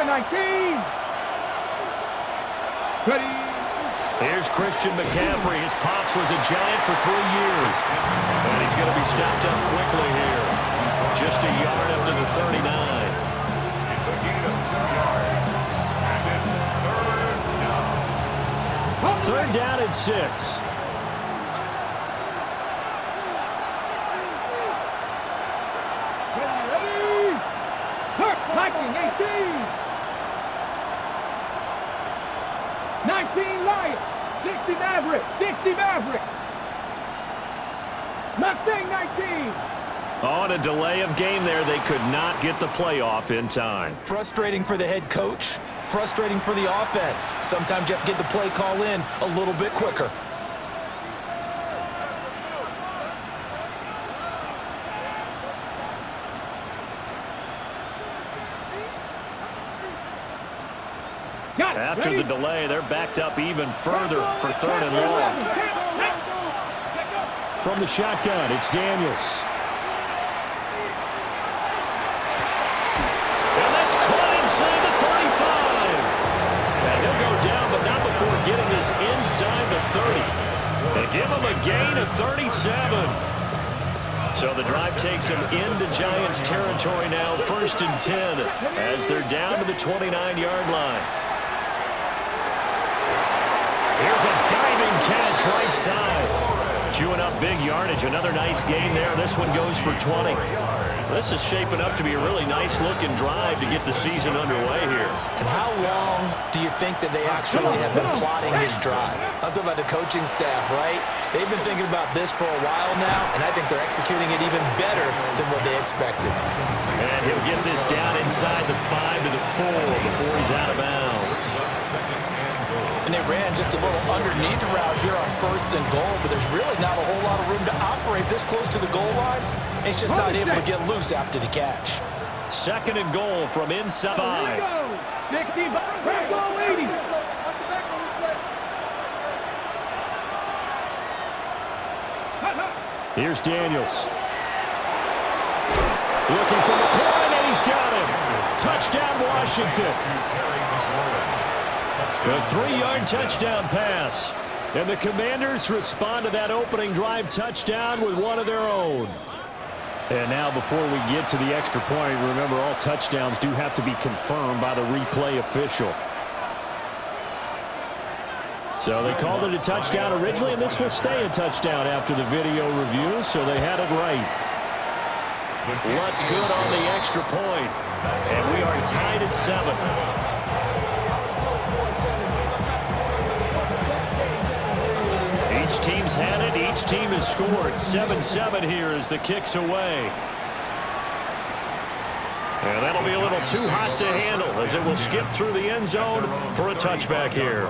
19. Ready. Here's Christian McCaffrey. His pops was a Giant for 3 years. And he's going to be stopped up quickly here. Just a yard up to the 39. It's a gain of 2 yards. And it's third down. Third down and 6. Ready. Viking 18. 19 Lions. 60 Maverick. 60 Maverick. Mustang 19. On a delay of game there, they could not get the playoff in time. Frustrating for the head coach. Frustrating for the offense. Sometimes you have to get the play call in a little bit quicker. After the delay, they're backed up even further for third and long. From the shotgun, it's Daniels. And that's caught inside the 35. And he'll go down, but not before getting this inside the 30. They give him a gain of 37. So the drive takes him into Giants territory now, 1st and 10, as they're down to the 29-yard line. Here's a diving catch right side. Chewing up big yardage. Another nice gain there. This one goes for 20. This is shaping up to be a really nice-looking drive to get the season underway here. And how long do you think that they actually have been plotting this drive? I'm talking about the coaching staff, right? They've been thinking about this for a while now, and I think they're executing it even better than what they expected. And he'll get this down inside the 5 to the 4 before he's out of bounds. And they ran just a little underneath route here on 1st and goal, but there's really not a whole lot of room to operate this close to the goal line. It's just not able to get loose after the catch. 2nd and goal from inside 5. 60, 80. Here's Daniels. Looking for McLaurin, and he's got him. Touchdown, Washington. A 3-yard touchdown pass. And the Commanders respond to that opening drive touchdown with one of their own. And now before we get to the extra point, remember all touchdowns do have to be confirmed by the replay official. So they called it a touchdown originally, and this will stay a touchdown after the video review, so they had it right. What's good on the extra point? And we are tied at 7. Each team's had it. Each team has scored. 7-7 here as the kick's away. And that'll be a little too hot to handle as it will skip through the end zone for a touchback here.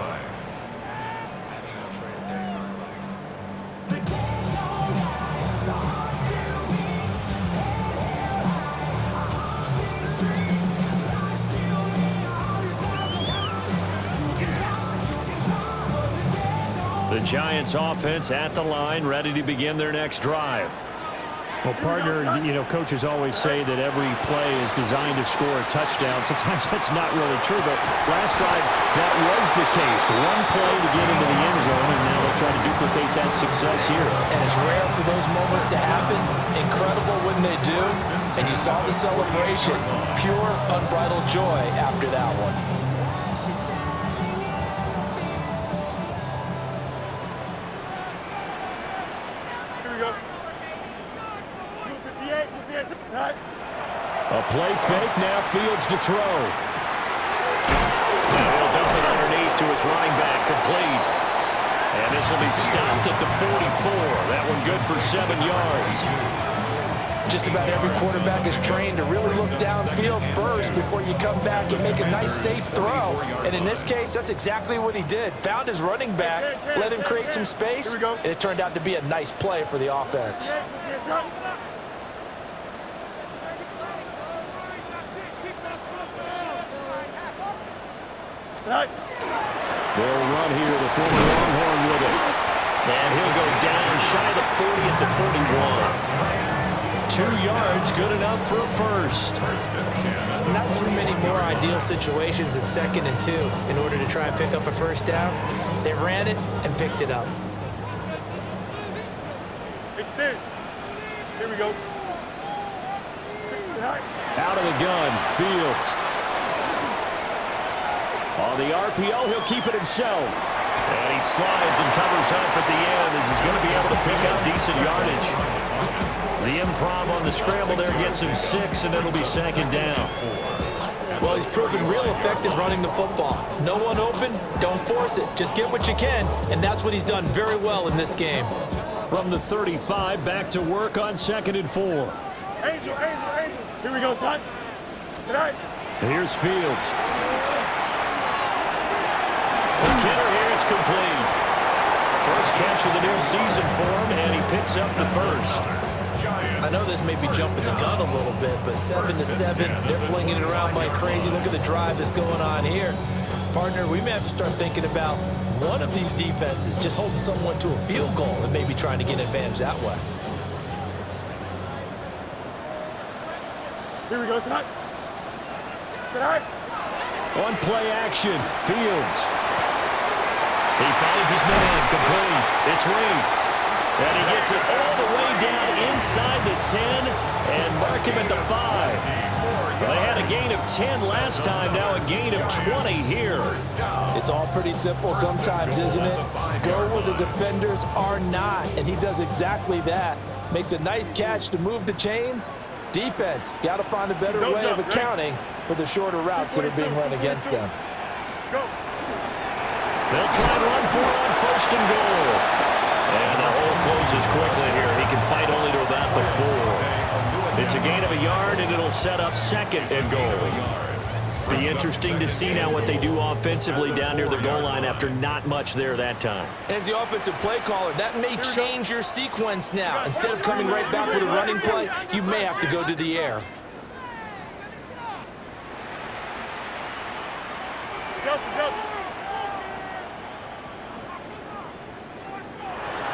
The Giants offense at the line, ready to begin their next drive. Well, partner, you know, coaches always say that every play is designed to score a touchdown. Sometimes that's not really true, but last drive, that was the case. One play to get into the end zone, and now they'll try to duplicate that success here. And it's rare for those moments to happen. Incredible when they do. And you saw the celebration. Pure, unbridled joy after that one. A play fake, now Fields to throw. Now he'll dump it underneath to his running back, complete. And this will be stopped at the 44. That one good for 7 yards. Just about every quarterback is trained to really look downfield first before you come back and make a nice, safe throw. And in this case, that's exactly what he did. Found his running back, let him create some space, and it turned out to be a nice play for the offense. They'll run here, the former Longhorn with it. And he'll go down shy of the 40 at the 41. 2 yards, good enough for a first. Not too many more ideal situations than 2nd and 2 in order to try and pick up a first down. They ran it and picked it up. Extend. Here we go. Out of the gun, Fields. On the RPO, he'll keep it himself. And he slides and covers up at the end as he's going to be able to pick up decent yardage. The improv on the scramble there gets him 6, and it'll be 2nd down. Well, he's proven real effective running the football. No one open, don't force it. Just get what you can, and that's what he's done very well in this game. From the 35, back to work on 2nd and 4. Angel. Here we go, son. Tonight. Here's Fields. The Kidder here, it's complete. First catch of the new season for him, and he picks up the first. I know this may be jumping the gun a little bit, but 7-7, they're flinging it around like crazy. Look at the drive that's going on here. Partner, we may have to start thinking about one of these defenses just holding someone to a field goal and maybe trying to get an advantage that way. Here we go, tonight. Tonight. On play action, Fields. He finds his man, complete. It's Reed. And he gets it all the way down inside the 10 and mark him at the 5. They had a gain of 10 last time, now a gain of 20 here. It's all pretty simple sometimes, isn't it? Go where the defenders are not, and he does exactly that. Makes a nice catch to move the chains. Defense, got to find a better way of accounting for the shorter routes that are being run against them. Go. They'll try and run for it on 1st and goal. And the hole closes quickly here. He can fight only to about the 4. It's a gain of a yard, and it'll set up 2nd and goal. Be interesting to see now what they do offensively down near the goal line after not much there that time. As the offensive play caller, that may change your sequence now. Instead of coming right back with a running play, you may have to go to the air.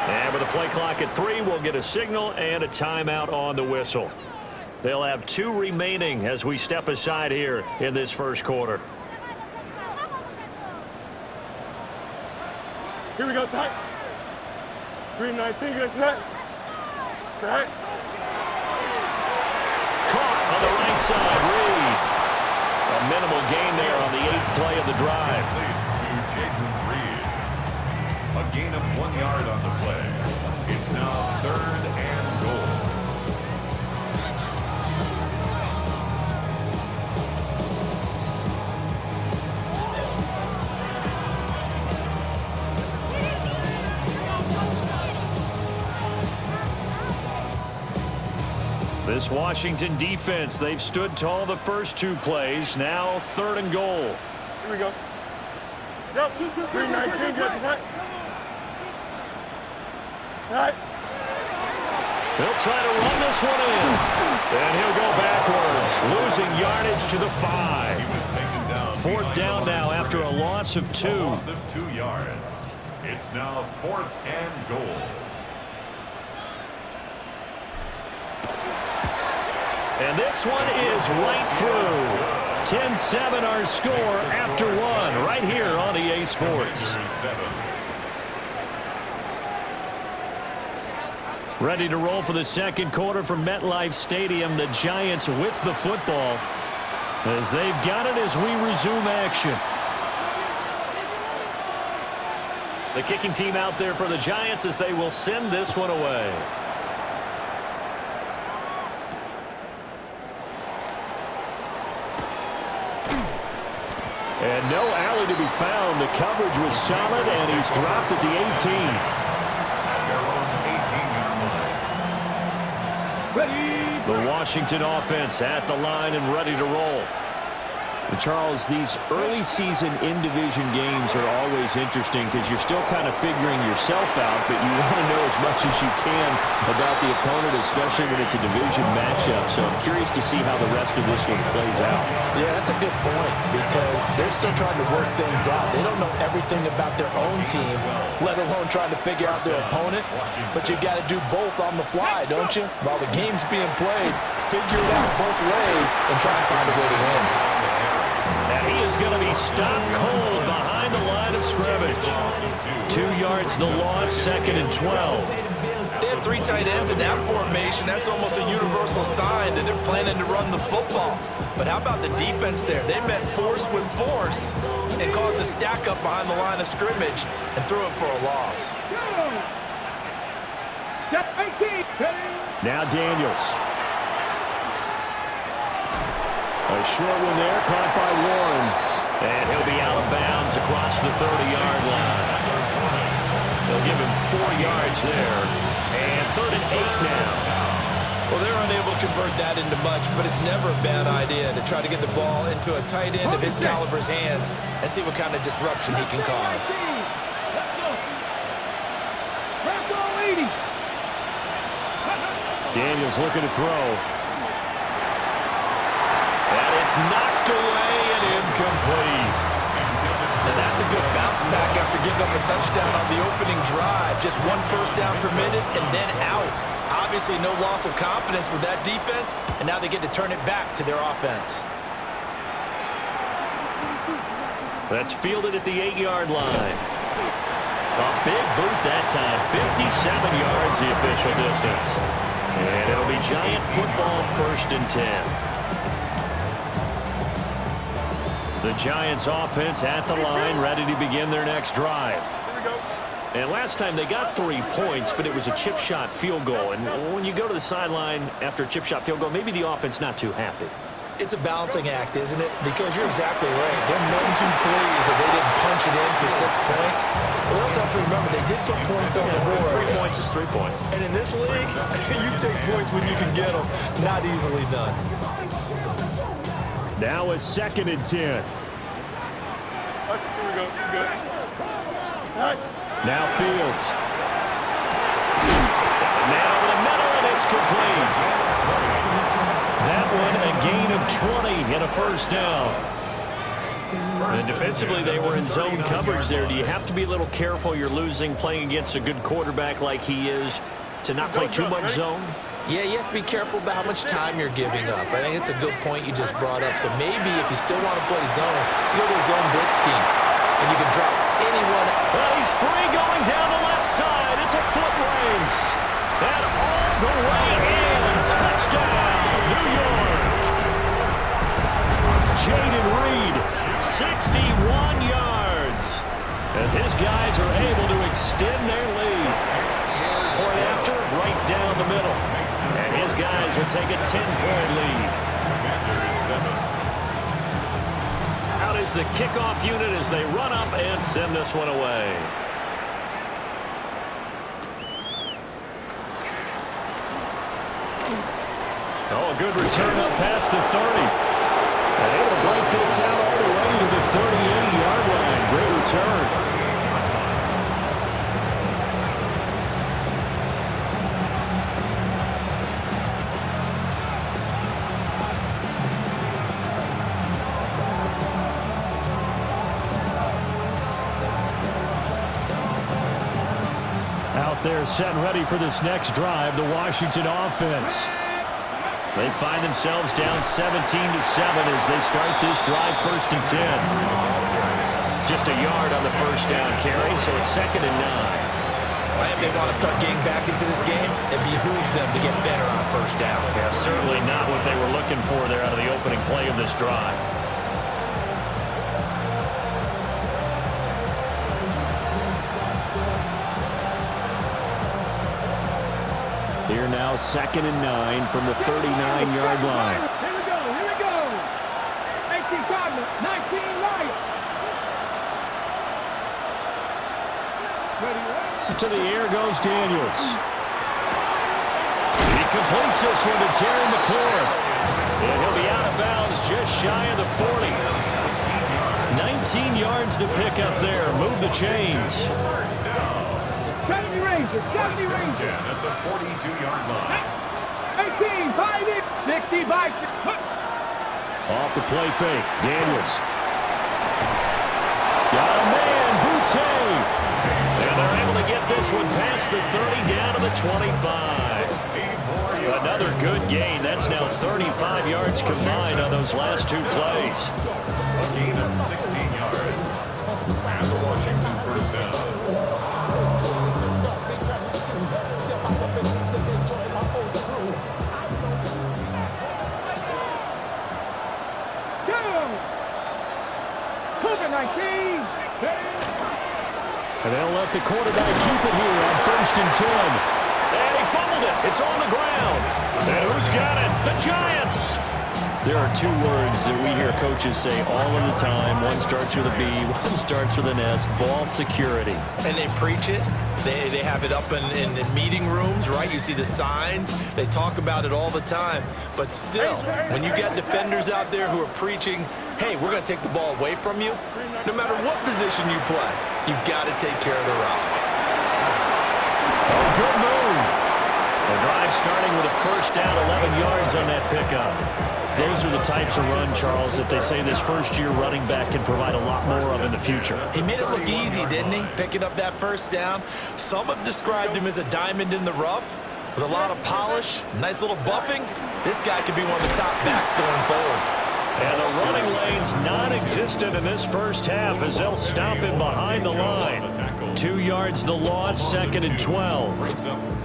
And with the play clock at 3, we'll get a signal and a timeout on the whistle. They'll have 2 remaining as we step aside here in this first quarter. Here we go, son. 3:19, good tonight. Tonight. Caught on the right side, Reed. A minimal gain there on the 8th play of the drive. A gain of 1 yard on the play. It's now 3rd and goal. This Washington defense, they've stood tall the first 2 plays. Now 3rd and goal. Here we go. Yep, 3:19, good tonight. Right. He'll try to run this one in. And he'll go backwards, losing yardage to the 5. He was taken down. 4th down now after a loss of 2. A loss of 2 yards. It's now 4th and goal. And this one is right through. 10-7 our score after 1 right here on EA Sports. Ready to roll for the second quarter from MetLife Stadium. The Giants with the football as they've got it as we resume action. The kicking team out there for the Giants as they will send this one away. And no alley to be found. The coverage was solid, and he's dropped at the 18. Ready. The Washington offense at the line and ready to roll. And Charles, these early season in-division games are always interesting because you're still kind of figuring yourself out, but you want to know as much as you can about the opponent, especially when it's a division matchup. So I'm curious to see how the rest of this one plays out. Yeah, that's a good point because they're still trying to work things out. They don't know everything about their own team, let alone trying to figure out their opponent. But you've got to do both on the fly, don't you? While the game's being played, figure it out both ways and try to find a way to win. And he is going to be stopped cold behind the line of scrimmage. 2 yards the loss, 2nd and 12. They have 3 tight ends in that formation. That's almost a universal sign that they're planning to run the football. But how about the defense there? They met force with force and caused a stack up behind the line of scrimmage and threw it for a loss. Now Daniels. A short one there, caught by Warren. And he'll be out of bounds across the 30-yard line. They'll give him 4 yards there. And 3rd and 8 now. Well, they're unable to convert that into much, but it's never a bad idea to try to get the ball into a tight end of his caliber's hands and see what kind of disruption he can cause. Daniels looking to throw. And it's knocked away and incomplete. Now that's a good bounce back after giving up a touchdown on the opening drive. Just 1 first down permitted and then out. Obviously no loss of confidence with that defense, and now they get to turn it back to their offense. That's fielded at the 8-yard line. A big boot that time, 57 yards the official distance. And it'll be Giant football, 1st and 10. The Giants offense at the line, ready to begin their next drive. And last time they got 3 points, but it was a chip shot field goal. And when you go to the sideline after a chip shot field goal, maybe the offense not too happy. It's a balancing act, isn't it? Because you're exactly right. They're none too pleased that they didn't punch it in for 6 points. But we also have to remember they did put points on the board. 3 points is 3 points. And in this league, you take points when you can get them. Not easily done. Now a 2nd and 10. Here we go. Good. Now Fields. Now over the middle, and it's complete. That one a gain of 20 and a 1st down. And defensively, they were in zone coverage there. Do you have to be a little careful? You're losing playing against a good quarterback like he is to not play too much zone? Yeah, you have to be careful about how much time you're giving up. I think it's a good point you just brought up. So maybe if you still want to play zone, you go to a zone blitz scheme. And you can drop anyone. Well, he's free going down the left side. It's a foot race. And all the way in. Touchdown, New York. Jaden Reed, 61 yards. As his guys are able to extend their lead. Point after, right down the middle. And his guys will take a 10-point lead. Out is the kickoff unit as they run up and send this one away. Oh, a good return up past the 30. And able to break this out all the way to the 38-yard line. Great return. Out there set and ready for this next drive, the Washington offense. They find themselves down 17-7 as they start this drive, 1st and 10. Just a yard on the 1st down carry, so it's 2nd and 9. If they want to start getting back into this game, it behooves them to get better on 1st down. Yeah, certainly not what they were looking for there out of the opening play of this drive. Here now, 2nd and 9 from the 39-yard line. Here we go. 18 Cardinals, 19 Lions. To the air goes Daniels. He completes this one to Terry McLaurin. And he'll be out of bounds just shy of the 40. 19 yards to pick up there. Move the chains. 70 Rangers, 70 Rangers. At the 42-yard line. 18, 5 in, 60 by 6. Off the play fake. Daniels. Got a man, Boutte. And they're able to get this one past the 30 down to the 25. Another good gain. That's now 35 yards combined on those last two plays. A gain of 16 yards. And the Washington first down. And they'll let the quarterback keep it here on 1st and 10. And he fumbled it. It's on the ground. And who's got it? The Giants. There are two words that we hear coaches say all of the time. One starts with a B, one starts with an S. Ball security. And they preach it. They have it up in meeting rooms, right? You see the signs. They talk about it all the time. But still, when you got defenders out there who are preaching, hey, we're going to take the ball away from you, no matter what position you play, you've got to take care of the rock. Oh, good move. The drive starting with a first down, 11 yards on that pickup. Those are the types of run, Charles, that they say this first-year running back can provide a lot more of in the future. He made it look easy, didn't he? Picking up that first down. Some have described him as a diamond in the rough with a lot of polish, nice little buffing. This guy could be one of the top backs going forward. And the running lane's non-existent in this first half as they'll stop him behind the line. 2 yards the loss, 2nd and 12.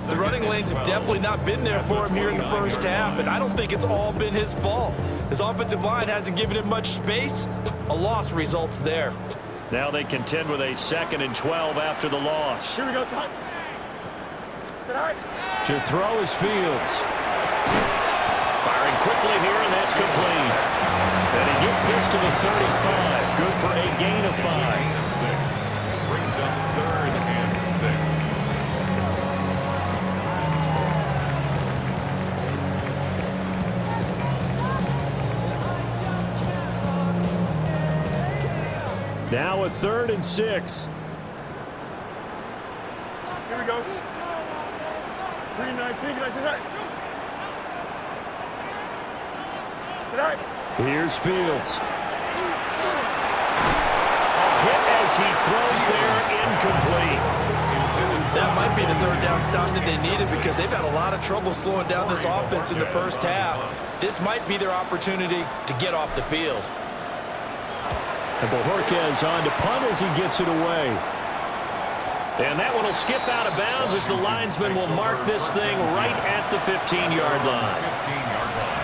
The running lanes have definitely not been there for him here in the first half, and I don't think it's all been his fault. His offensive line hasn't given him much space. A loss results there. Now they contend with a 2nd and 12 after the loss. Here we go, son. Sit high. To throw is Fields. Firing quickly here, and that's complete. And he gets this to the 35. Good for a gain of 5. Brings up 3rd and 6. Now a 3rd and 6. Here we go. 3-19. Can I say that? Tonight. Here's Fields. Hit as he throws there, incomplete. That might be the 3rd down stop that they needed because they've had a lot of trouble slowing down this offense in the first half. This might be their opportunity to get off the field. And Bojorquez on to punt as he gets it away. And that one will skip out of bounds as the linesman will mark this thing right at the 15-yard line. 15-yard line.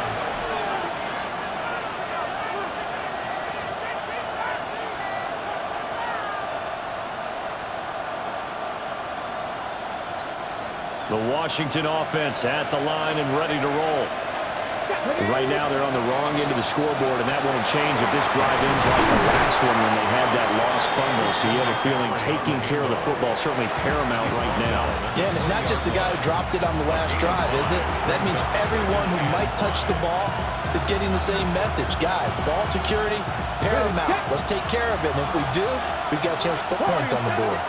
The Washington offense at the line and ready to roll. Right now they're on the wrong end of the scoreboard, and that won't change if this drive ends like the last one when they had that lost fumble. So you have a feeling taking care of the football certainly paramount right now. Yeah, and it's not just the guy who dropped it on the last drive, is it? That means everyone who might touch the ball is getting the same message. Guys, ball security, paramount. Let's take care of it, and if we do, we've got a chance to put points on the board.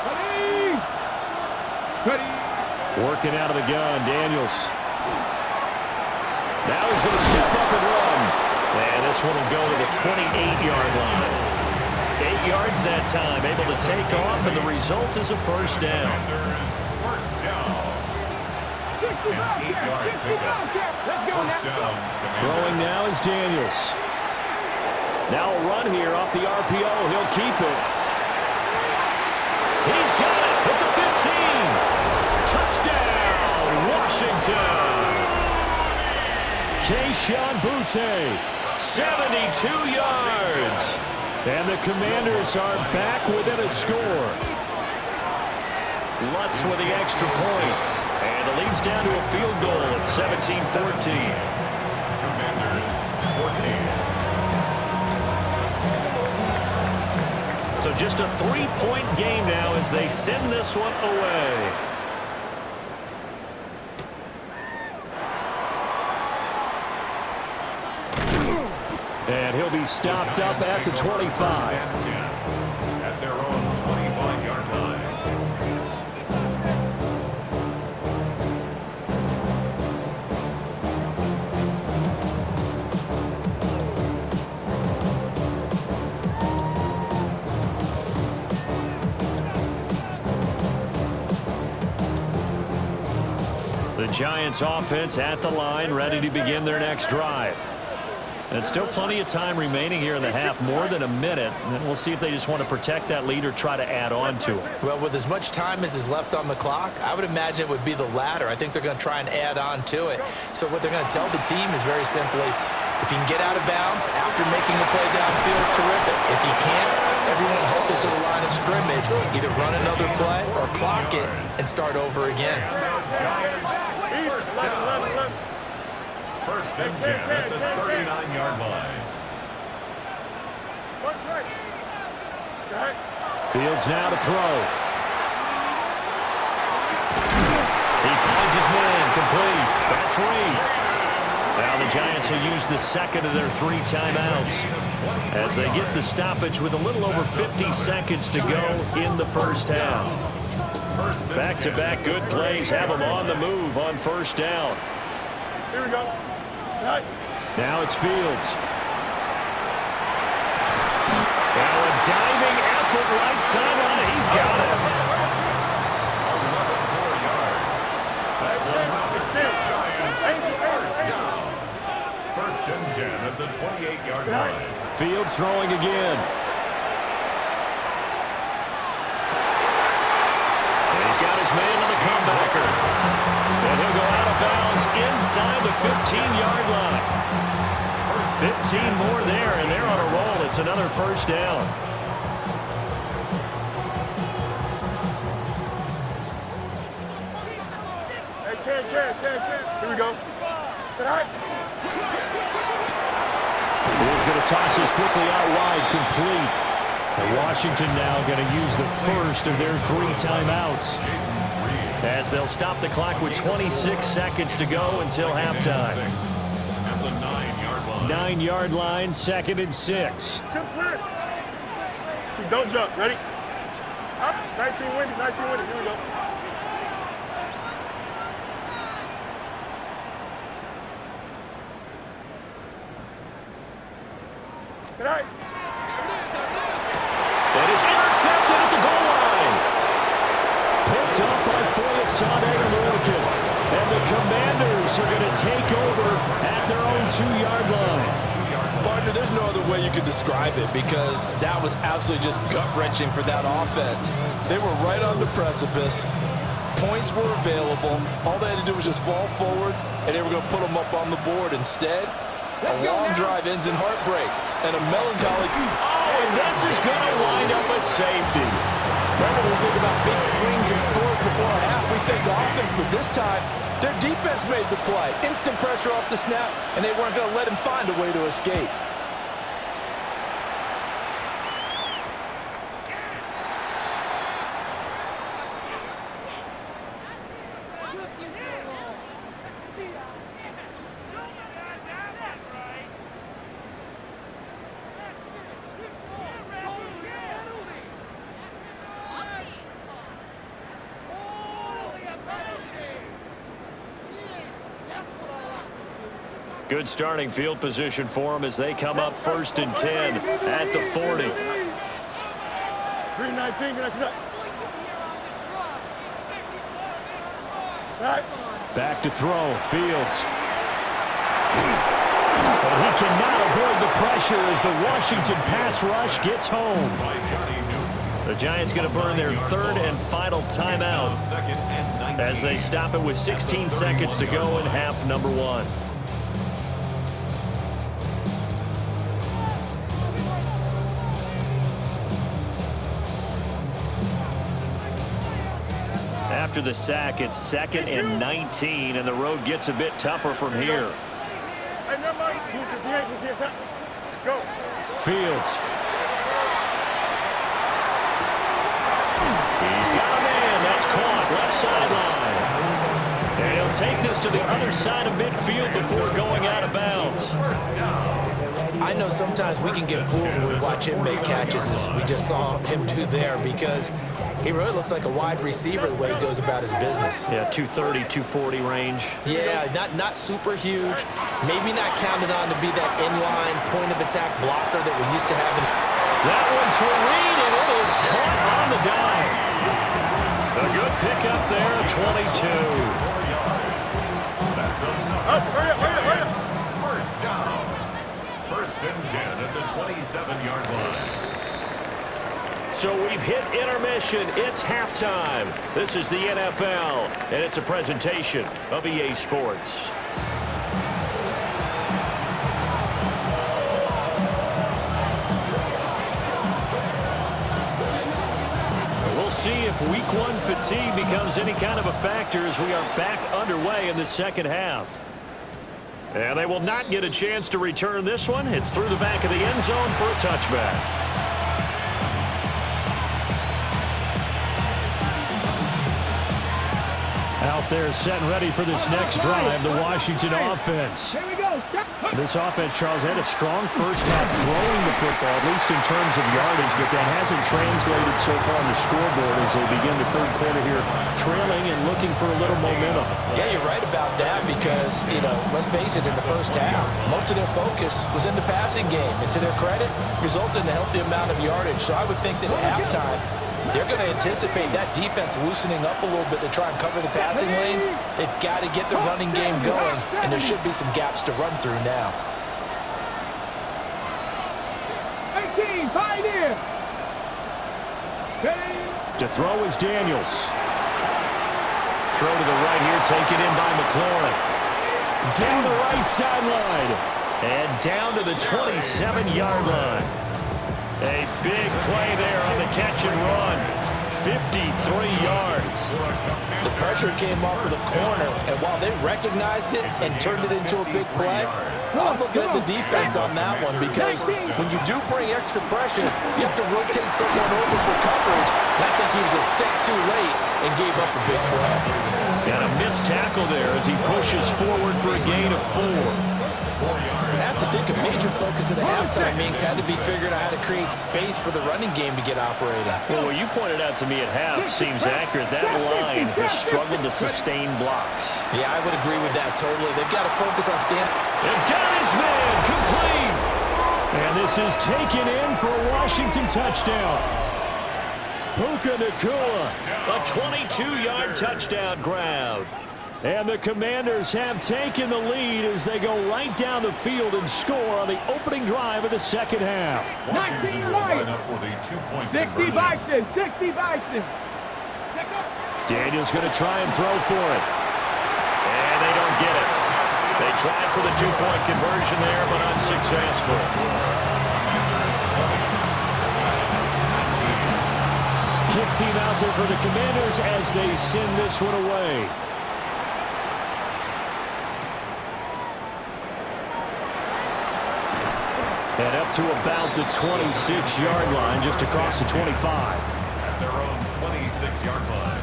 Working out of the gun, Daniels. Now he's going to step up and run. And this one will go to the 28-yard line. 8 yards that time, able to take off, and the result is a first down. First down. An 8-yard pickup. First down. Throwing now is Daniels. Now a run here off the RPO. He'll keep it. He's got it at the 15. Touchdown, Washington. Keyshawn Boutte, 72 yards. And the Commanders are back within a score. Lutz with the extra point. And the lead's down to a field goal at 17-14. Commanders 14. So just a 3-point game now as they send this one away. And he'll be stopped up at the 25. At their own 25-yard line. The Giants offense at the line, ready to begin their next drive. And still plenty of time remaining here in the half, more than a minute. And we'll see if they just want to protect that lead or try to add on to it. Well, with as much time as is left on the clock, I would imagine it would be the latter. I think they're going to try and add on to it. So what they're going to tell the team is very simply, if you can get out of bounds after making a play downfield, terrific. If you can't, everyone hustle to the line of scrimmage, either run another play or clock it and start over again. First and 10 at the 39-yard line. Fields now to throw. He finds his man, complete. That's Reed. Now the Giants will use the second of their 3 timeouts as they get the stoppage with a little over 50 seconds to go in the first half. Back-to-back good plays have them on the move on first down. Here we go. Now it's Fields. Now a diving effort right sideline. He's got it. 4 yards. That's First and 10 at the 28-yard line. Fields throwing again. And he's got his man on the comebacker. And he'll go out of bounds inside the 15-yard line. 15 more there, and they're on a roll. It's another first down. Here we go. Sit high. He's going to toss this quickly out wide, complete. And Washington now going to use the first of their 3 timeouts, as they'll stop the clock with 26 seconds to go until halftime. At the 9-yard line. 9-yard line, 2nd and 6. Chip slip. Don't jump. Ready? Up. 19 windy. 19 windy. Here we go. Tonight. And it's intercepted at the goal line. Picked up by Foyesade and Orkin. And the Commanders are going to take over at their own 2-yard line. Partner, there's no other way you could describe it, because that was absolutely just gut-wrenching for that offense. They were right on the precipice. Points were available. All they had to do was just fall forward, and they were going to put them up on the board. Instead, a long drive ends in heartbreak and a melancholy. Oh, and this is going to wind up a safety. Remember, we think about big swings and scores before a half. We think offense, but this time, their defense made the play. Instant pressure off the snap, and they weren't going to let him find a way to escape. Good starting field position for them as they come up 1st and 10 at the 40. Green 19. Right. Back to throw. Fields. But he cannot avoid the pressure as the Washington pass rush gets home. The Giants going to burn their 3rd and final timeout as they stop it with 16 seconds to go in half number 1. After the sack, it's 2nd and 19, and the road gets a bit tougher from here. Go. Fields. He's got a man. That's caught. Left sideline. And he'll take this to the other side of midfield before going out of bounds. I know sometimes we can get fooled when we watch him make catches, as we just saw him do there, because he really looks like a wide receiver the way he goes about his business. Yeah, 230, 240 range. Yeah, not super huge. Maybe not counted on to be that inline point-of-attack blocker that we used to have. That one to Reed, and it is caught on the dive. A good pickup there, 22. That's enough. Hurry up, hurry up, hurry up. First down. First and 10 at the 27-yard line. So we've hit intermission. It's halftime. This is the NFL, and it's a presentation of EA Sports. We'll see if week one fatigue becomes any kind of a factor as we are back underway in the second half. And they will not get a chance to return this one. It's through the back of the end zone for a touchback. Out there set and ready for this next drive, the Washington offense. Here we go. This offense, Charles, had a strong first half throwing the football, at least in terms of yardage, but that hasn't translated so far on the scoreboard as they begin the third quarter here, trailing and looking for a little momentum. Yeah, you're right about that because, let's face it, in the first half, most of their focus was in the passing game. And to their credit, resulted in a healthy amount of yardage. So I would think that at halftime, they're going to anticipate that defense loosening up a little bit to try and cover the passing lanes. They've got to get the running game going, and there should be some gaps to run through now. 18, Pioneer. To throw is Daniels. Throw to the right here, taken in by McLaurin. Down the right sideline. And down to the 27-yard line. A big play there on the catch and run. 53 yards. The pressure came off of the corner, and while they recognized it and turned it into a big play, I'm looking at the defense on that one because when you do bring extra pressure, you have to rotate someone over for coverage. And I think he was a step too late and gave up a big play. And a missed tackle there as he pushes forward for a gain of 4. I have to think a major focus of the halftime meetings had to be figuring out how to create space for the running game to get operating. Well, what you pointed out to me at half seems accurate. That line has struggled to sustain blocks. Yeah, I would agree with that totally. They've got to focus on standing. And got his man complete. And this is taken in for a Washington touchdown. Puka Nacua, a 22-yard touchdown grab. And the Commanders have taken the lead as they go right down the field and score on the opening drive of the second half. 19 right. 60 Bison, 60 Bison. Daniels going to try and throw for it. And they don't get it. They tried for the two-point conversion there, but unsuccessful. Kick team out there for the Commanders as they send this one away. And up to about the 26-yard line, just across the 25. At their own 26-yard line.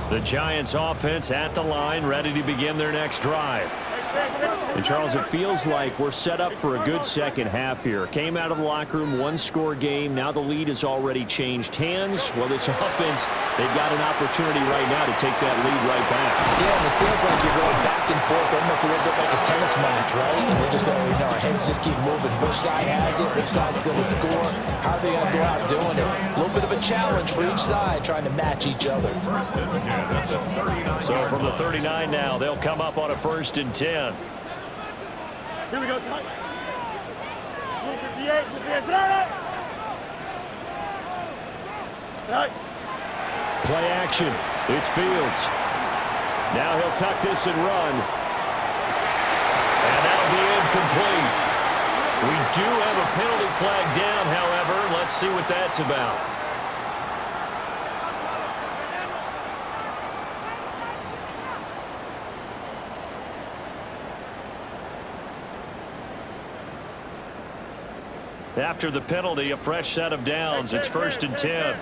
The Giants offense at the line, ready to begin their next drive. And, Charles, it feels like we're set up for a good second half here. Came out of the locker room, one-score game. Now the lead has already changed hands. Well, this offense, they've got an opportunity right now to take that lead right back. Yeah, and it feels like you're going back and forth almost a little bit like a tennis match, right? And we're just already know our heads just keep moving. Which side has it? Which side's going to score? How are they going to go out doing it? A little bit of a challenge for each side trying to match each other. So from the 39 now, they'll come up on a 1st and 10. Here we go, son. 58, 58, right. Play action. It's Fields. Now he'll tuck this and run. And that'll be incomplete. We do have a penalty flag down, however. Let's see what that's about. After the penalty, a fresh set of downs. It's 1st and 10.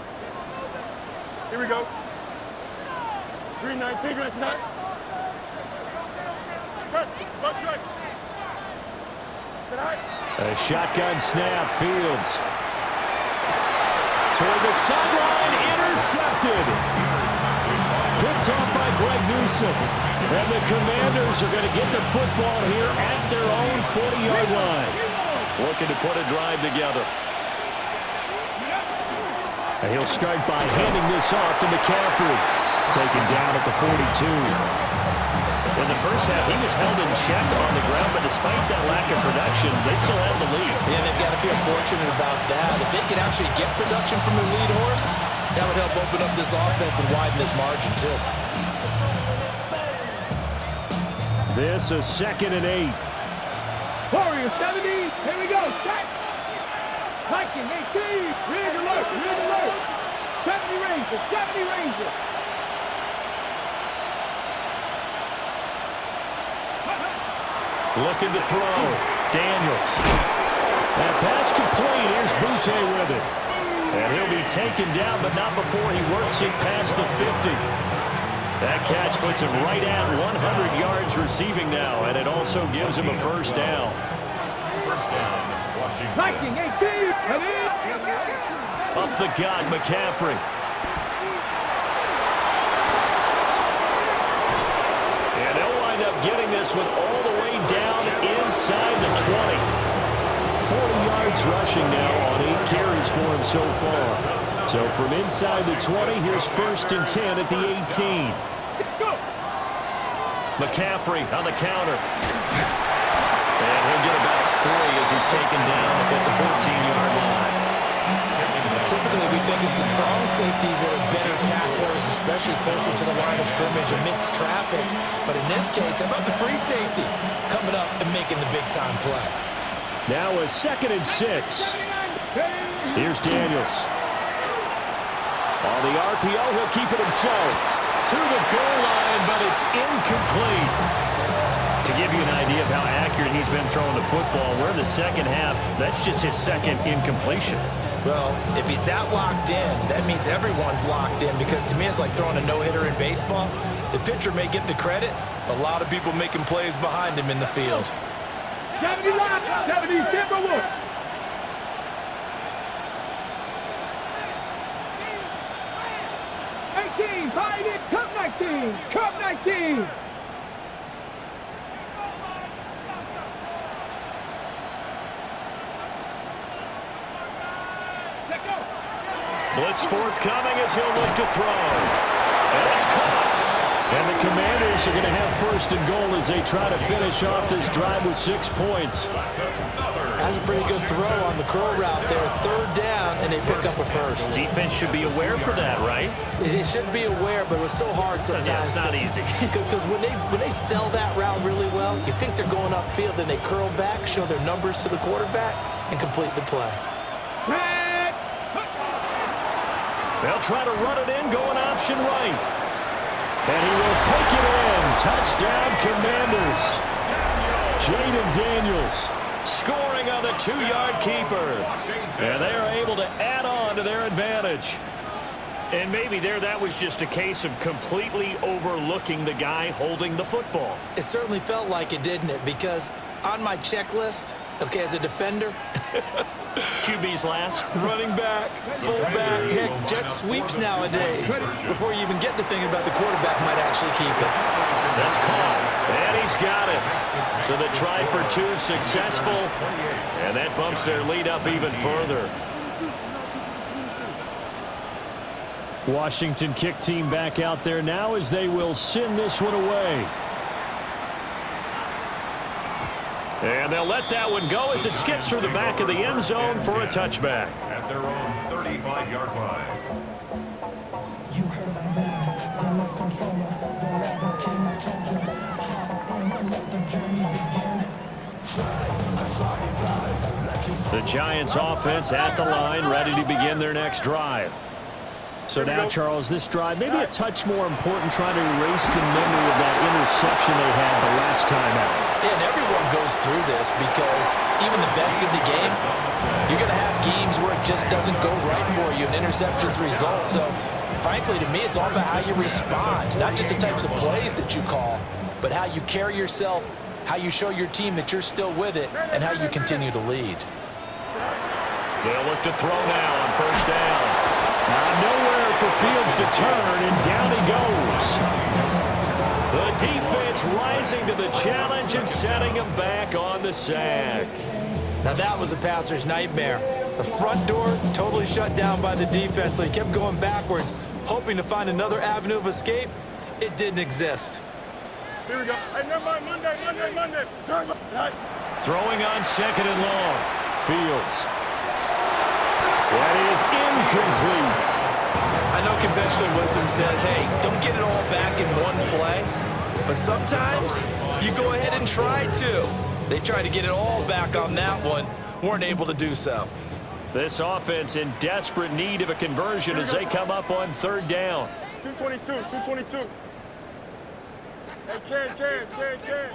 Here we go. 3-19, right side. Press, butt track. Sit high. A shotgun snap, Fields. Toward the sideline, intercepted. Picked off by Greg Newsome. And the Commanders are going to get the football here at their own 40-yard line. Looking to put a drive together. And he'll start by handing this off to McCaffrey. Taken down at the 42. In the first half, he was held in check on the ground, but despite that lack of production, they still had the lead. Yeah, they've got to feel fortunate about that. If they could actually get production from their lead horse, that would help open up this offense and widen this margin, too. This is 2nd and 8. Warriors 70. Here we go. Set. Viking 18. Rig alert. Rig alert. 70 Rangers. 70 Rangers. Looking to throw. Daniels. That pass complete. Here's Butte with it. And he'll be taken down, but not before he works it past the 50. That catch puts him right at 100 yards receiving now, and it also gives him a first down. First down, Washington. Viking 18. Come in. Up the gut, McCaffrey. And they'll wind up getting this one all the way down inside the 20. 40 yards rushing now on 8 carries for him so far. So from inside the 20, here's 1st and 10 at the 18. McCaffrey on the counter. And he'll get about 3 as he's taken down at the 14-yard line. Typically, we think it's the strong safeties that are better tacklers, especially closer to the line of scrimmage amidst traffic. But in this case, how about the free safety coming up and making the big-time play? Now a 2nd and 6. Here's Daniels. On the RPO, he'll keep it himself. To the goal line, but it's incomplete. To give you an idea of how accurate he's been throwing the football, we're in the second half. That's just his 2nd incompletion. Well, if he's that locked in, that means everyone's locked in, because to me it's like throwing a no-hitter in baseball. The pitcher may get the credit, but a lot of people making plays behind him in the field. 70 left. 70 Timberwolves. Find it. Cup 19. Cup 19. Blitz forthcoming as he'll look to throw. And it's caught. And the Commanders are going to have 1st and goal as they try to finish off this drive with 6 points. That's a pretty good throw on the curl route there. 3rd down, and they pick up a first. Defense should be aware for that, right? They should be aware, but it was so hard sometimes. Yeah, it's not easy. Because when they sell that route really well, you think they're going upfield, then they curl back, show their numbers to the quarterback, and complete the play. They'll try to run it in, going option right. And he will take it in. Touchdown, Commanders. Jaden Daniels scoring on the 2-yard keeper. And they are able to add on to their advantage. And maybe that was just a case of completely overlooking the guy holding the football. It certainly felt like it, didn't it? Because on my checklist, okay, as a defender, QB's last. running back, fullback, heck, jet sweeps nowadays. Before you even get to thinking about the quarterback might actually keep it. That's caught. And he's got it. So the try for 2 successful. And that bumps their lead up even further. Washington kick team back out there now as they will send this one away. And they'll let that one go as it skips through the back of the end zone for a touchback. At their own 35-yard line. You heard that, the left controller, the rapper king, I told you, let the journey begin. The Giants offense at the line, ready to begin their next drive. So now, Charles, this drive, maybe a touch more important, trying to erase the memory of that interception they had the last time out. And everyone goes through this because even the best in the game, you're going to have games where it just doesn't go right for you, and interceptions result. So, frankly, to me, it's all about how you respond, not just the types of plays that you call, but how you carry yourself, how you show your team that you're still with it, and how you continue to lead. They'll look to throw now on first down. Nowhere for Fields to turn, and down he goes. The defense rising to the challenge and setting him back on the sack. Now that was a passer's nightmare. The front door totally shut down by the defense, so he kept going backwards, hoping to find another avenue of escape. It didn't exist. Here we go. Hey, never mind. Monday. Turn. Throwing on second and long. Fields. That is incomplete. I know conventional wisdom says, hey, don't get it all back in one play. But sometimes you go ahead and try to. They tried to get it all back on that one. Weren't able to do so. This offense in desperate need of a conversion as they come up on third down. 222. Hey, can.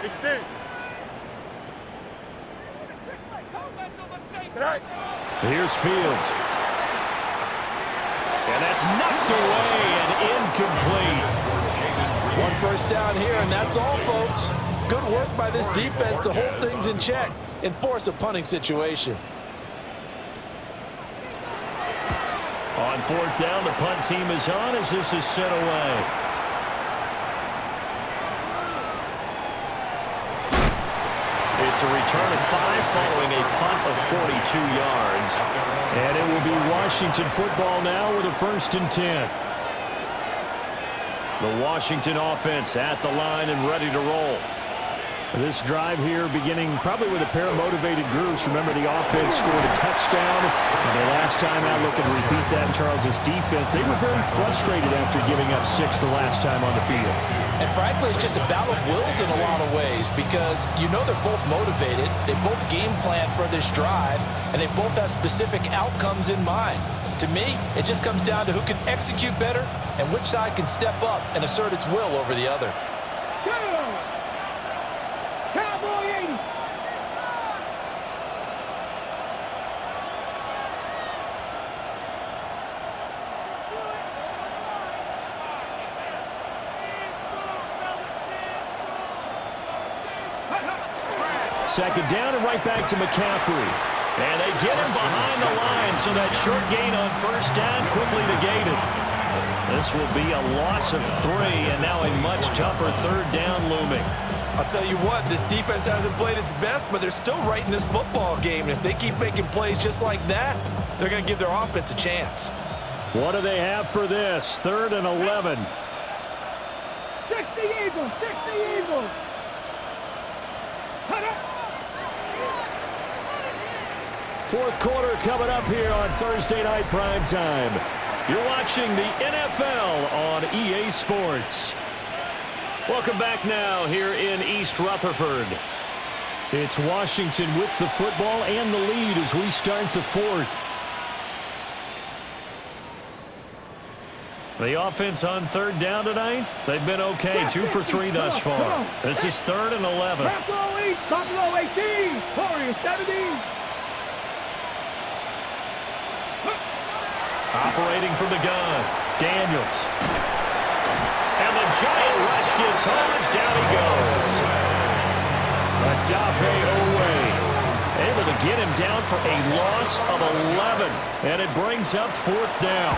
Extend. Here's Fields. And that's knocked away and incomplete. One first down here, and that's all, folks. Good work by this defense to hold things in check and force a punting situation. On fourth down, the punt team is on as this is sent away. It's a return of 5 following a punt of 42 yards. And it will be Washington football now with a 1st and 10. The Washington offense at the line and ready to roll. This drive here beginning probably with a pair of motivated groups. Remember, the offense scored a touchdown. And the last time out, looking to repeat that in Charles's defense, they were very frustrated after giving up 6 the last time on the field. And frankly, it's just a battle of wills in a lot of ways because you know they're both motivated. They both game plan for this drive, and they both have specific outcomes in mind. To me, it just comes down to who can execute better and which side can step up and assert its will over the other. Cowboy 80. Second down and right back to McCaffrey. And they get him behind the line, so that short gain on first down quickly negated. This will be a loss of 3, and now a much tougher third down looming. I'll tell you what, this defense hasn't played its best, but they're still right in this football game. And if they keep making plays just like that, they're going to give their offense a chance. What do they have for this? 3rd and 11. 60 Eagles. Cut up. Fourth quarter coming up here on Thursday Night Primetime. You're watching the NFL on EA Sports. Welcome back now here in East Rutherford. It's Washington with the football and the lead as we start the 4th. The offense on third down tonight, they've been okay. 2 for 3 thus far. This is 3rd and 11. Buffalo 18. Warriors 17. Operating from the gun, Daniels. And the giant rush gets home as down he goes. Adafe Owe able to get him down for a loss of 11. And it brings up 4th down.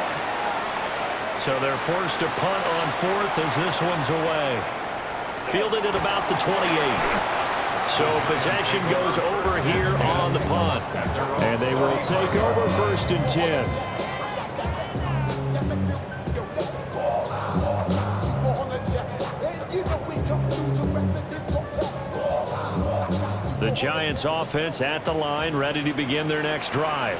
So they're forced to punt on 4th as this one's away. Fielded at about the 28. So possession goes over here on the punt. And they will take over 1st and 10. The Giants offense at the line, ready to begin their next drive.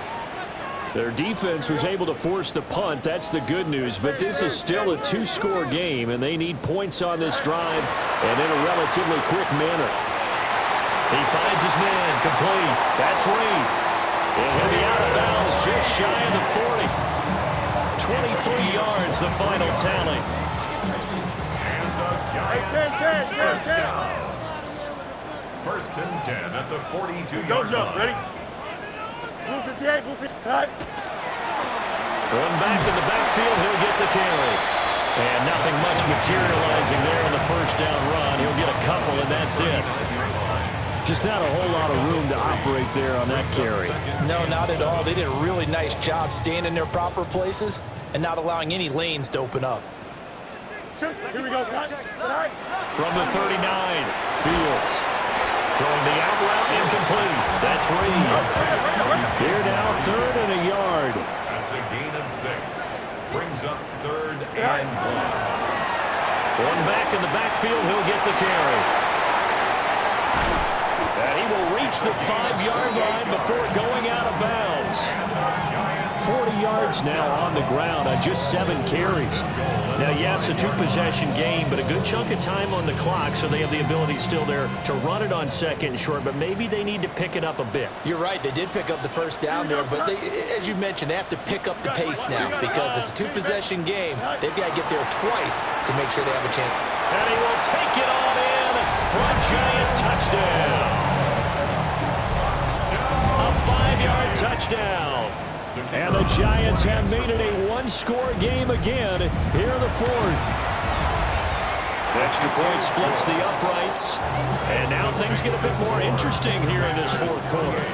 Their defense was able to force the punt. That's the good news, but this is still a 2-score game, and they need points on this drive and in a relatively quick manner. He finds his man, complete. That's Reed. He'll be out of bounds just shy of the 40. 23 yards, the final tally. Hey, First down. First and 10 at the 42-yard Don't jump. line. Ready? Blue 58, blue 59. Going back in the backfield, he'll get the carry. And nothing much materializing there in the first down run. He'll get a couple, and that's it. Just not a whole lot of room to operate there on that carry. No, not at all. They did a really nice job staying in their proper places and not allowing any lanes to open up. Here we go, slide. From the 39, Fields. Throwing the out route incomplete. That's Reed. Here now, 3rd and a yard. That's a gain of 6. Brings up 3rd and 1. Going back in the backfield, he'll get the carry. And he will reach the 5-yard line before going out of bounds. 40 yards now on the ground on just 7 carries. Now, yes, a 2-possession game, but a good chunk of time on the clock, so they have the ability still there to run it on 2nd and short, but maybe they need to pick it up a bit. You're right. They did pick up the first down there, but they, as you mentioned, they have to pick up the pace now because it's a 2-possession game. They've got to get there twice to make sure they have a chance. And he will take it on in for a Giant touchdown. A 5-yard touchdown. And the Giants have made it a 1-score game again here in the 4th. Extra point splits the uprights. And now things get a bit more interesting here in this 4th quarter.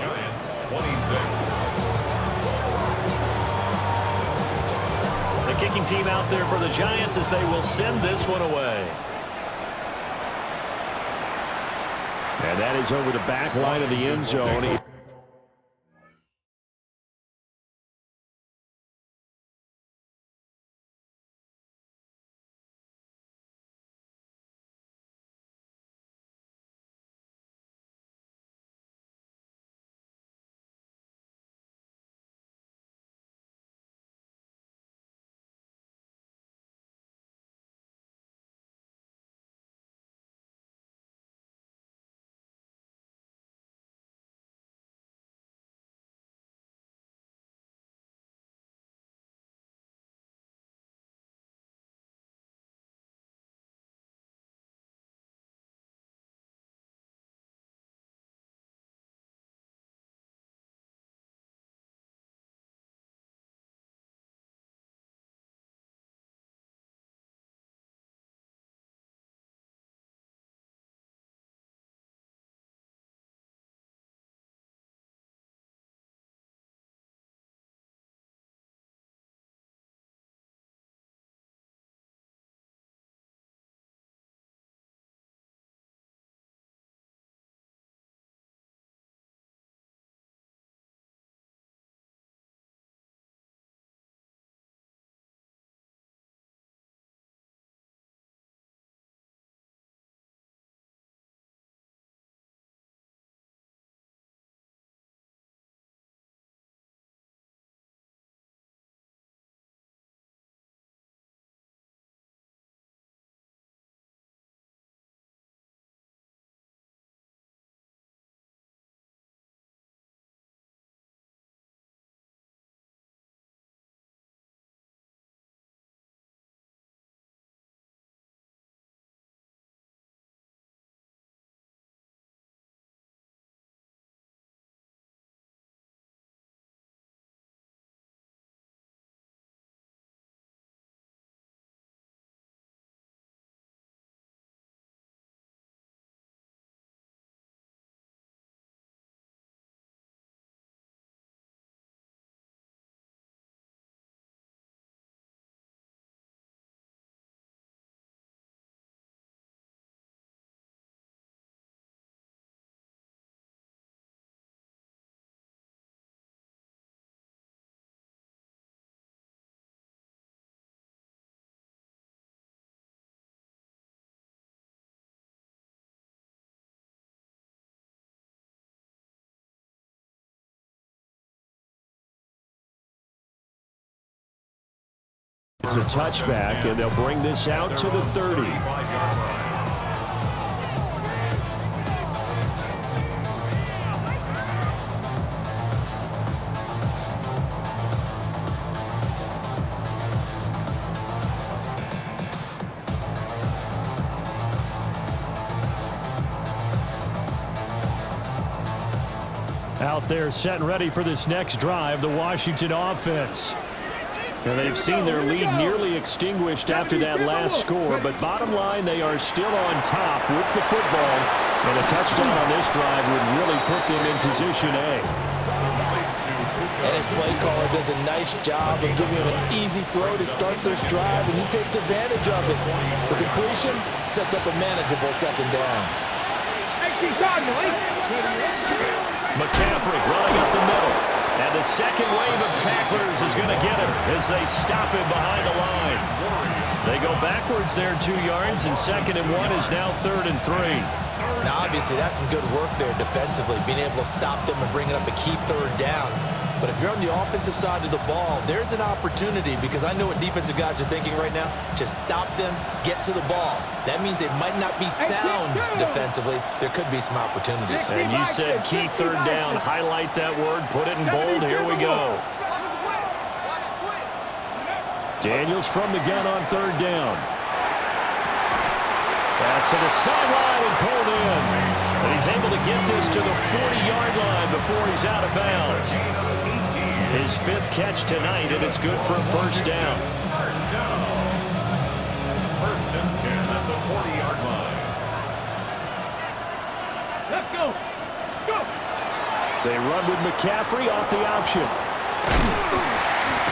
Giants 26. The kicking team out there for the Giants as they will send this one away. And that is over the back line of the end zone. It's a touchback, and they'll bring this out to the 30. 35-yard line. out there setting ready for this next drive, the Washington offense. Now, they've seen their lead nearly extinguished after that last score, but bottom line, they are still on top with the football, and a touchdown on this drive would really put them in position A. And his play caller does a nice job of giving him an easy throw to start this drive, and he takes advantage of it. The completion sets up a manageable second down. McCaffrey running up the middle. And the second wave of tacklers is going to get him as they stop him behind the line. They go backwards there 2 yards, and 2nd and 1 is now 3rd and 3. Now, obviously, that's some good work there defensively, being able to stop them and bringing up a key 3rd down. But if you're on the offensive side of the ball, there's an opportunity, because I know what defensive guys are thinking right now. Just stop them, get to the ball. That means they might not be sound defensively. There could be some opportunities. And you said key 3rd down. Highlight that word. Put it in bold. Here we go. Daniels from the gun on 3rd down. Pass to the sideline and pulled in. And he's able to get this to the 40-yard line before he's out of bounds. His 5th catch tonight, and it's good for a 1st down. 1st and 10 at the 40-yard line. Let's go. Go. They run with McCaffrey off the option.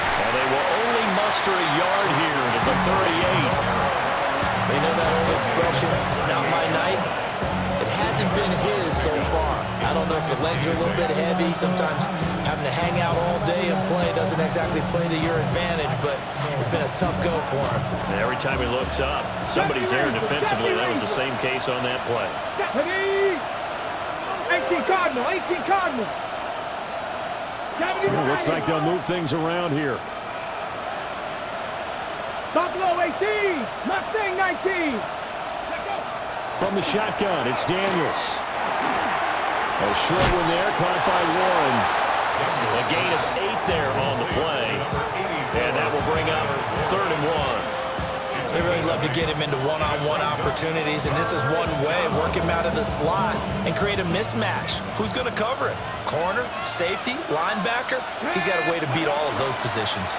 And they will only muster a yard here to the 38. They know that old expression, it's not my night. It hasn't been his so far. I don't know if the legs are a little bit heavy. Sometimes having to hang out all day and play doesn't exactly play to your advantage, but it's been a tough go for him. And every time he looks up, somebody's there defensively. That was the same case on that play. 18 Cardinal, 18 Cardinal. Well, looks like they'll move things around here. Buffalo 18, Mustang 19. From the shotgun, it's Daniels. A short one there, caught by Warren. A gain of 8 there on the play. And that will bring up 3rd and 1. They really love to get him into one-on-one opportunities, and this is one way. Work him out of the slot and create a mismatch. Who's going to cover him? Corner, safety, linebacker? He's got a way to beat all of those positions.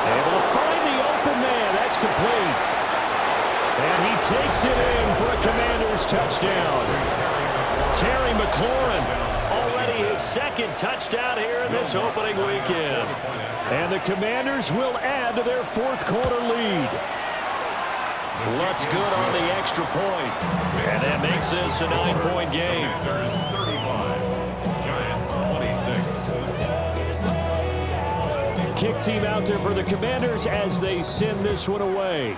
Able to find the open man. That's complete. And he takes it in for a Commanders touchdown. Terry McLaurin, already his 2nd touchdown here in this opening weekend. And the Commanders will add to their 4th quarter lead. Lutz good on the extra point. And that makes this a 9-point game. Commanders 35, Giants 26. Kick team out there for the Commanders as they send this one away.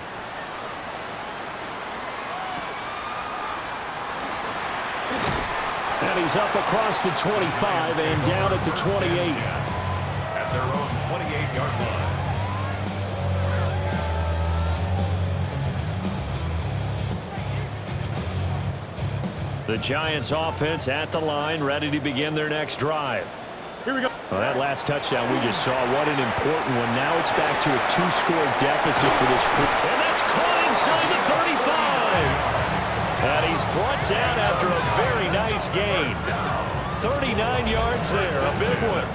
And he's up across the 25 and down at the 28. At their own 28-yard line. The Giants offense at the line, ready to begin their next drive. Here we go. Well, that last touchdown we just saw, what an important one. Now it's back to a 2-score deficit for this crew. And that's caught inside the 35. And he's brought down after a very nice gain. 39 yards there, a big one.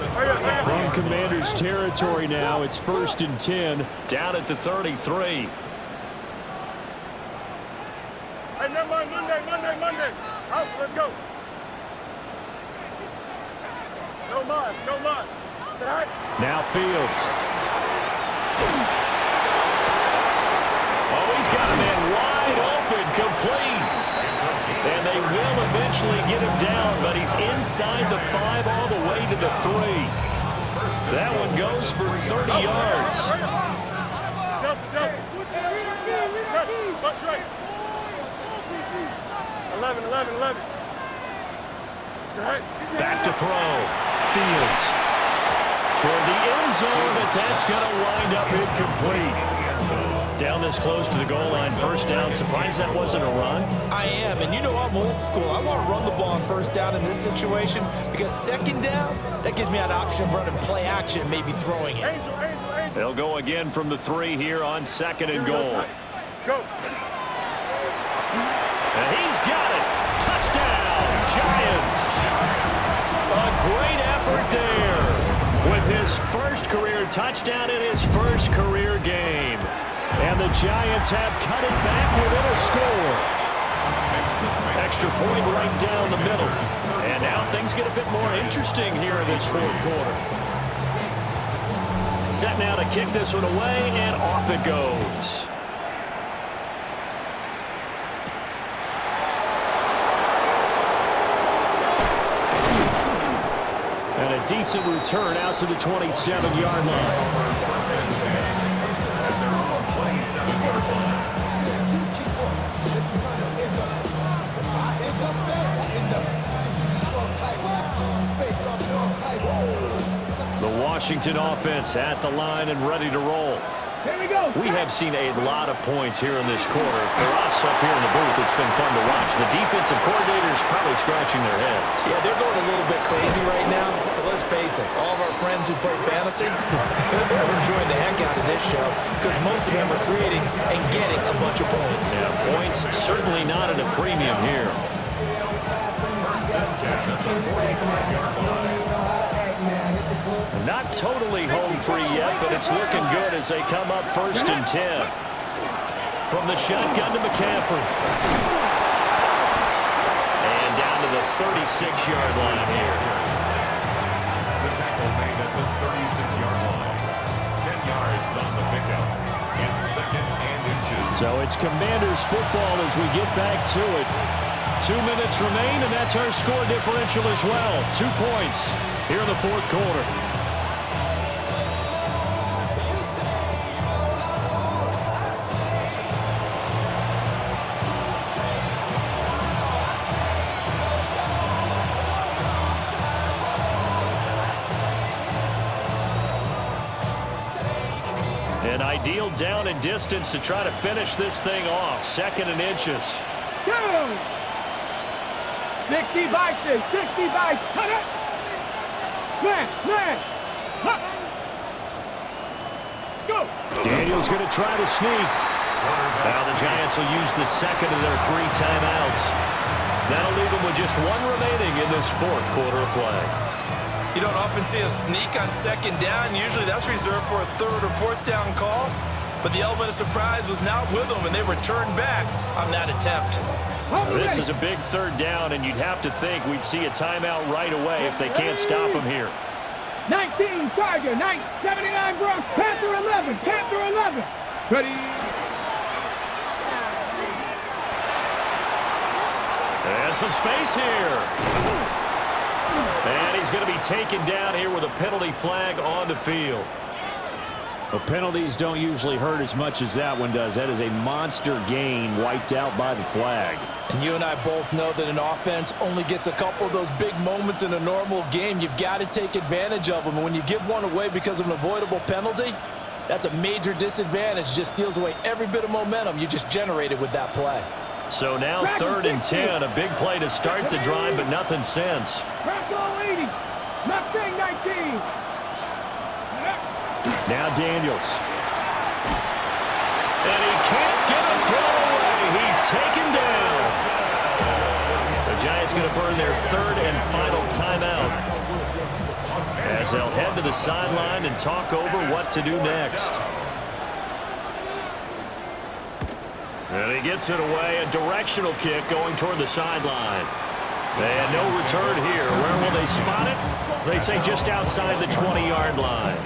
From Commanders territory now, it's 1st and 10, down at the 33. Hey, never mind, Monday. Out, let's go. No mas. Say hi. Now Fields. Oh, he's got a man wide open, complete. And they will eventually get him down, but he's inside the 5 all the way to the 3. That one goes for 30 yards. Delta. Touch right. 11. Back to throw. Fields. Toward the end zone, but that's going to wind up incomplete. Down this close to the goal line, 1st down. Surprised that wasn't a run? I am, and you know I'm old school. I want to run the ball on 1st down in this situation because 2nd down, that gives me an option of running play action, maybe throwing it. Angel. They'll go again from the 3 here on 2nd and goal. Go. And he's got it. Touchdown, Giants. touchdown in his first career game. And the Giants have cut it back within a score. Extra point right down the middle. And now things get a bit more interesting here in this fourth quarter. Set now to kick this one away, and off it goes. And a decent return out to the 27-yard line. The Washington offense at the line and ready to roll. Here we go. We have seen a lot of points here in this quarter. For us up here in the booth, it's been fun to watch. The defensive coordinators probably scratching their heads. Yeah, they're going a little bit crazy right now, but let's face it, all of our friends who play fantasy are enjoying the heck out of this show because most of them are creating and getting a bunch of points. Yeah, points certainly not at a premium here. Not totally home free yet, but it's looking good as they come up 1st and 10. From the shotgun to McCaffrey. And down to the 36-yard line here. The tackle made at the 36-yard line. 10 yards on the pickup. It's 2nd and inches. So it's Commanders football as we get back to it. 2 minutes remain, and that's our score differential as well. 2 points here in the fourth quarter. An ideal down and distance to try to finish this thing off. 2nd and inches. Go. 65, 65. Cut it. Man. Huh. Let's go. Daniel's going to try to sneak. Now the Giants will use the 2nd of their 3 timeouts. That'll leave them with just 1 remaining in this fourth quarter of play. You don't often see a sneak on 2nd down. Usually that's reserved for a 3rd or 4th down call. But the element of surprise was not with them, and they returned back on that attempt. This is a big 3rd down, and you'd have to think we'd see a timeout right away if they can't stop him here. 19 Charger, 79 Bronx, Panther 11, Panther 11. Ready. And some space here. And he's going to be taken down here with a penalty flag on the field. Well, penalties don't usually hurt as much as that one does. That is a monster gain wiped out by the flag. And you and I both know that an offense only gets a couple of those big moments in a normal game. You've got to take advantage of them. And when you give one away because of an avoidable penalty, that's a major disadvantage. Just steals away every bit of momentum you just generated with that play. So now 3rd and 10, a big play to start the drive, but nothing since. Bracco 80, Mustang 19. Now Daniels. And he can't get a throw away. He's taken down. The Giants going to burn their 3rd and final timeout as they'll head to the sideline and talk over what to do next. And he gets it away, a directional kick going toward the sideline. And no return here. Where will they spot it? They say just outside the 20-yard line.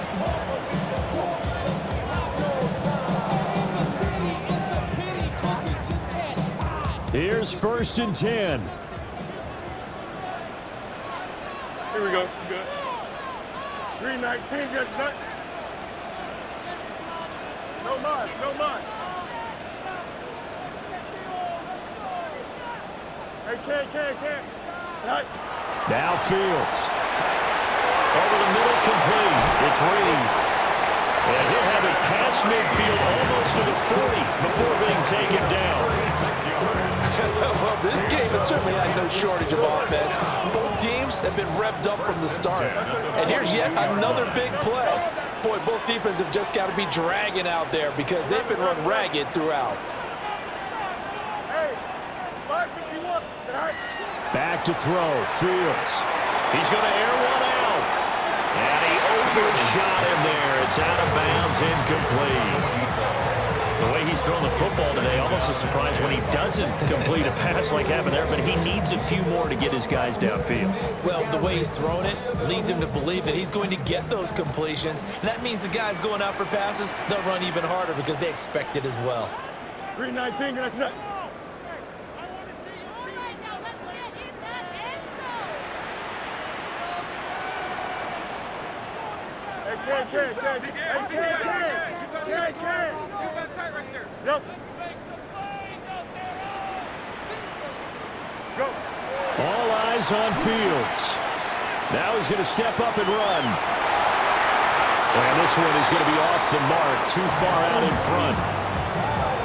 Here's 1st and 10. Here we go. Good. 319. Got that. No much. Hey, can't. Right. Now Fields. Over the middle, complete. It's Reed. And he'll have it past midfield almost to the 40 before being taken down. Well, this game has certainly had no shortage of offense. Both teams have been revved up from the start. And here's yet another big play. Boy, both defenses have just got to be dragging out there because they've been run ragged throughout. Hey, 551. Say hi. Back to throw. Fields. He's going to air one out. And he overshot him there. It's out of bounds, incomplete. The way he's throwing the football today, almost a surprise when he doesn't complete a pass like happened there, but he needs a few more to get his guys downfield. Well, the way he's throwing it leads him to believe that he's going to get those completions. And that means the guys going out for passes, they'll run even harder because they expect it as well. 319, get that. All eyes on Fields. Now he's going to step up and run. And this one is going to be off the mark, too far out in front.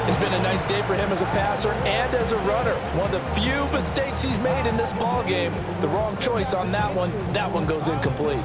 It's been a nice day for him as a passer and as a runner. One of the few mistakes he's made in this ball game. The wrong choice on that one. That one goes incomplete.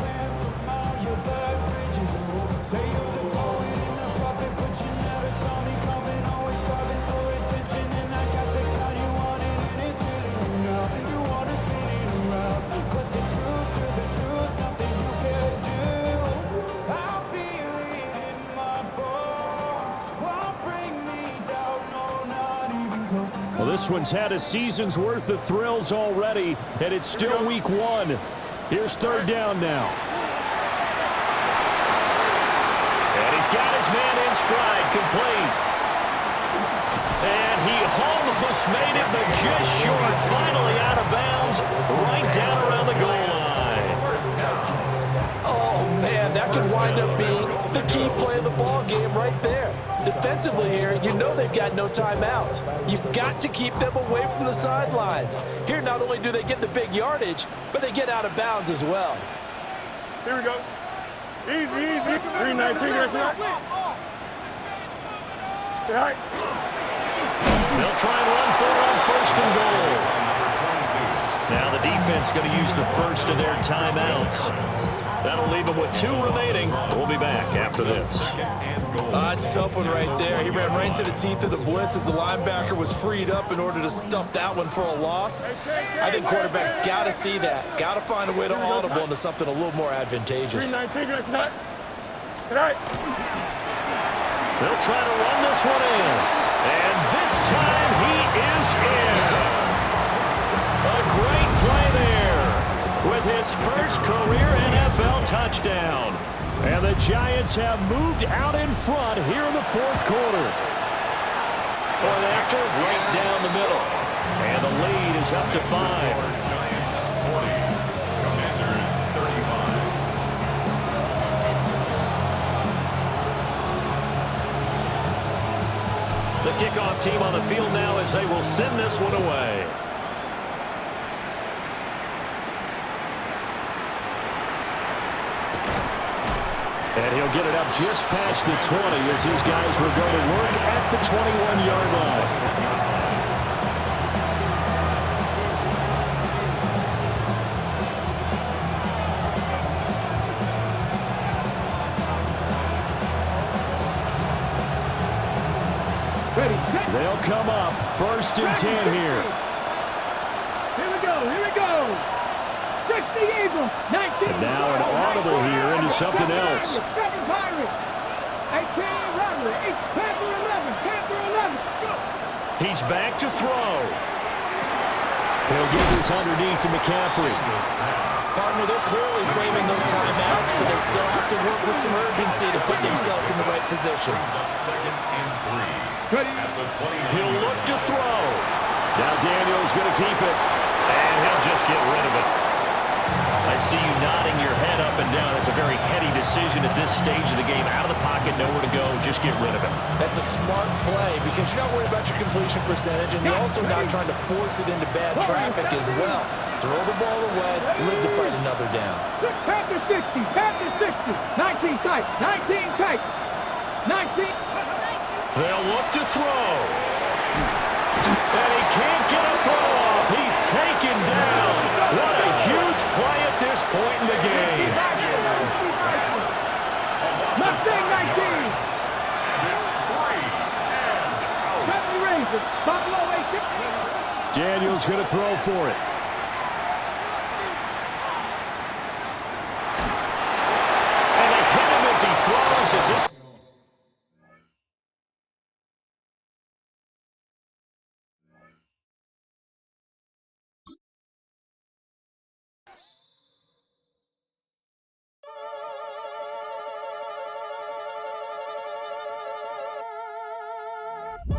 Well, this one's had a season's worth of thrills already, and it's still week one. Here's third down now. And he's got his man in stride, complete. And he almost made it, but just short. Finally out of bounds, right down around the goal line. Oh, man, that could wind up being the key play of the ball game right there. Defensively here, you know they've got no timeouts. You've got to keep them away from the sidelines. Here, not only do they get the big yardage, but they get out of bounds as well. Here we go. Easy. 319, get that. Right. They'll try and run for it on first and goal. Now the defense going to use the first of their timeouts. That'll leave them with 2 remaining. We'll be back after this. It's a tough one right there. He ran right into the teeth of the blitz as the linebacker was freed up in order to stuff that one for a loss. I think quarterbacks got to see that. Got to find a way to audible into something a little more advantageous. 319, get that. They'll try to run this one in. And this time he is in. A great play there with his first career NFL touchdown. And the Giants have moved out in front here in the fourth quarter. Point after, right down the middle. And the lead is up to 5. Giants 40, Commanders 35. The kickoff team on the field now as they will send this one away. And he'll get it up just past the 20 as these guys will go to work at the 21-yard line. They'll come up first and 10 here. Here we go. 60 Eagles, 19. And now an audible here into something else. 7 Pirates, 18 Robbery, 8 Panther 11. He's back to throw. He'll give this underneath to McCaffrey. Partner, they're clearly saving those timeouts, but they still have to work with some urgency to put themselves in the right position. Second and 3. At the 20. He'll look to throw. Now Daniel's going to keep it. And he'll just get rid of it. I see you nodding your head up and down. It's a very heady decision at this stage of the game. Out of the pocket, nowhere to go. Just get rid of it. That's a smart play because you're not worried about your completion percentage, and you're also not trying to force it into bad traffic as well. Throw the ball away, live to fight another down. Panther 60, 19 tight, 19 tight, 19. They'll look to throw. And he can't get a throw off. He's taken down. What a huge play at this point in the game. Mustang 19. It's 3 and out. Buffalo 18. Daniel's going to throw for it.